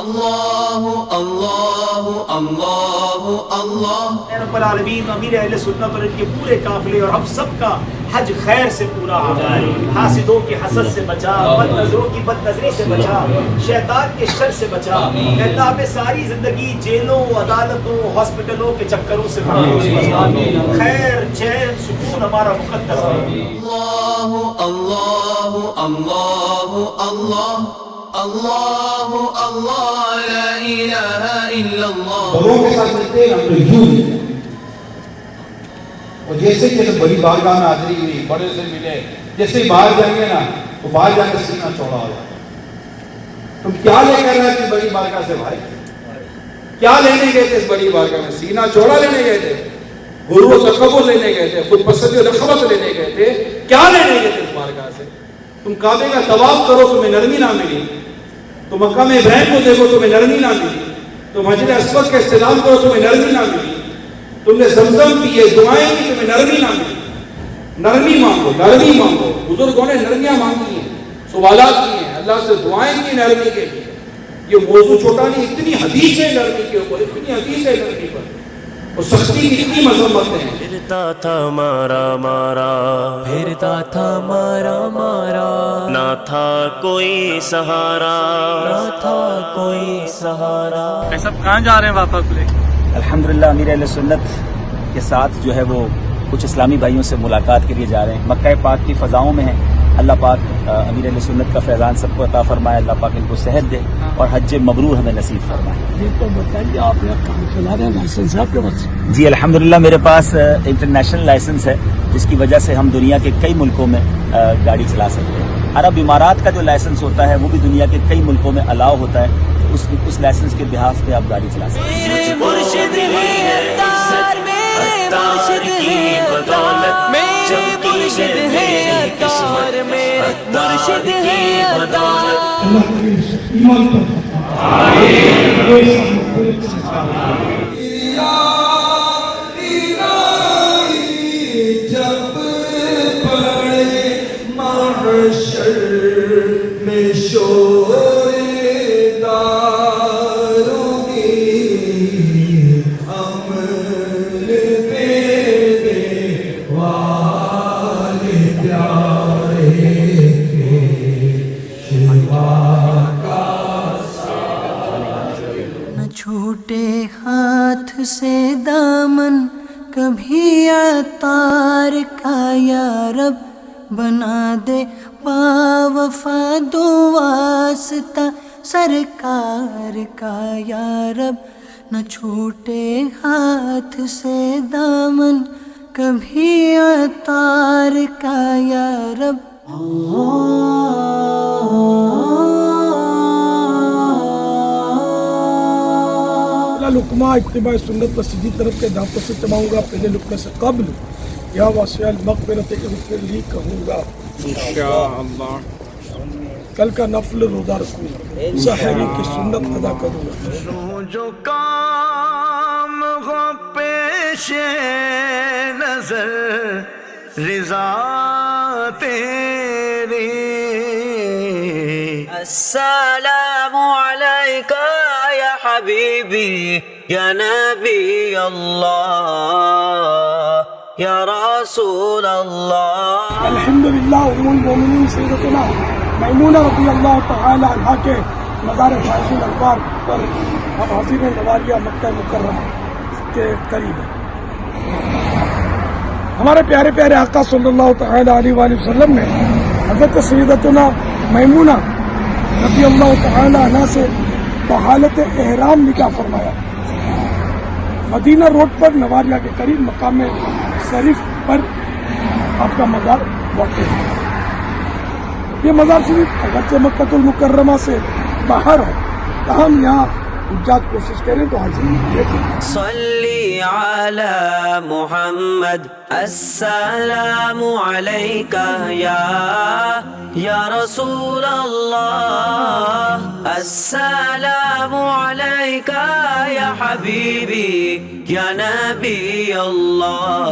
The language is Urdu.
اللہ اللہ اللہ اللہ۔ اے رب العالمین، امیر اہل سنت اور ان کے پورے قافلے اور ہم سب کا حج خیر سے پورا ہو جائے، حاسدوں کی حسد سے بچا، بد نظروں کی بد نظری سے بچا، شیطان کے شر سے بچا۔ اے اللہ ہمیں ساری زندگی جیلوں، عدالتوں، ہاسپٹلوں کے چکروں سے محفوظ فرما، خیر چین سکون ہمارا مقدر ہے۔ اللہ اللہ اللہ اللہ اللہ اللہ لا الہ الا اللہ۔ بڑوں کے ساتھ ملتے ہیں ہم لوگ یوں ملتے ہیں، اور جیسے کہ بڑی بارگاہ میں حاضری ہوئی، بڑے سے ملے، جیسے ہی باہر جائیں گے نا تو باہر جا کے سینہ چوڑا ہو جاتا ہے۔ تم کیا لے کر رہے تھے بڑی بارگاہ سے بھائی؟ کیا لینے گئے تھے اس بڑی بارگاہ میں؟ سینہ چوڑا لینے گئے تھے، غرور و تکبر لینے گئے تھے، خود پسندی و رغبت لینے گئے تھے؟ کیا لینے گئے تھے اس بارگاہ سے؟ تم کعبے کا طواف کرو تمہیں نرمی نہ ملی، تم مقام ابراہیم کو دیکھو تمہیں نرمی نہ ملی، تم حجر اسود کا استلام کرو تمہیں نرمی نہ ملی، تم نے زمزم پیے، دعائیں کی، تمہیں نرمی نہ ملی۔ نرمی مانگو، نرمی مانگو۔ بزرگوں نے نرمیاں مانگی ہیں، سوالات کی ہیں، اللہ سے دعائیں کی نرمی کے لیے۔ یہ موضوع چھوٹا نہیں، اتنی حدیث ہے نرمی کے اوپر، اتنی حدیث ہے نرمی پر، اور سختی کی اتنی مذمتیں ہیں۔ پھرتا تھا مارا مارا، پھرتا تھا مارا مارا، نہ تھا کوئی سہارا، نہ تھا کوئی سہارا۔ سب کہاں جا رہے ہیں واپس لے؟ الحمدللہ امیر اہل سنت کے ساتھ جو ہے وہ کچھ اسلامی بھائیوں سے ملاقات کے لیے جا رہے ہیں، مکہ پاک کی فضاؤں میں ہیں۔ اللہ پاک امیر اہل سنت کا فیضان سب کو عطا فرمائے، اللہ پاک ان کو صحت دے اور حج مبرور ہمیں نصیب فرمائے۔ یہ تو بتائیے، آپ یہ کام چلا رہے ہیں، لائسنس ہے آپ کے پاس؟ جی الحمدللہ میرے پاس انٹرنیشنل لائسنس ہے، جس کی وجہ سے ہم دنیا کے کئی ملکوں میں گاڑی چلا سکتے ہیں۔ عرب امارات کا جو لائسنس ہوتا ہے وہ بھی دنیا کے کئی ملکوں میں الاؤ ہوتا ہے، اس لائسنس کے بحاف پہ آپ گاڑی چلا سکتے ہیں۔ مرشد ہے اتار میں، مرشد ہے بدولت میں، مرشد ہے اتار میں، مرشد ہے بدولت۔ اللہ کریم ایمان پر جب پڑے محشر میں شور داروں کی، عمل تیرے والے پیارے کے سوا کا نہ چھوٹے ہاتھ سے دامن کبھی عطار کا، یا رب بنا دے باوفا دو واسطہ سرکار کا، یا رب نہ چھوٹے ہاتھ سے دامن کبھی عطار کا، یا رب۔ لقمہ اتباع سنت پر سیدھی طرف کے دانتوں سے چباؤں گا، پہلے لقمے سے قبل یا واسع المغفرت اغفر لی کہوں گا انشاءاللہ۔ کل کا نفل روزہ رکھوں گا، سحری کی سنت ادا کروں گا۔ جو کام ہو پیش نظر رضا تیری، السلام علیکہ یا حبیبی یا نبی اللہ یا رسول اللہ۔ الحمدللہ ام المومنین سیدتنا میمونہ رضی اللہ تعالی عنہ کے مزار فائز الانوار پر ہم حاضر ہیں، نواریہ مکہ مکرمہ کے قریب ہے۔ ہمارے پیارے پیارے آقا صلی اللہ تعالی علیہ وآلہ وسلم نے حضرت سیدتنا میمونہ رضی اللہ تعالی عنہ سے بحالت احرام نکاح فرمایا۔ مدینہ روڈ پر نواریہ کے قریب مقام شریف پر آپ کا مزار واقع ہے۔ یہ مزار شریف اگرچہ مکہ المکرمہ سے باہر ہے، تاہم یہاں حجاج کوشش کریں تو حاضری لے سکیں۔ صلی علی محمد، السلام علیکہ یا رسول اللہ، السلام علیکہ یا حبیبی یا نبی اللہ۔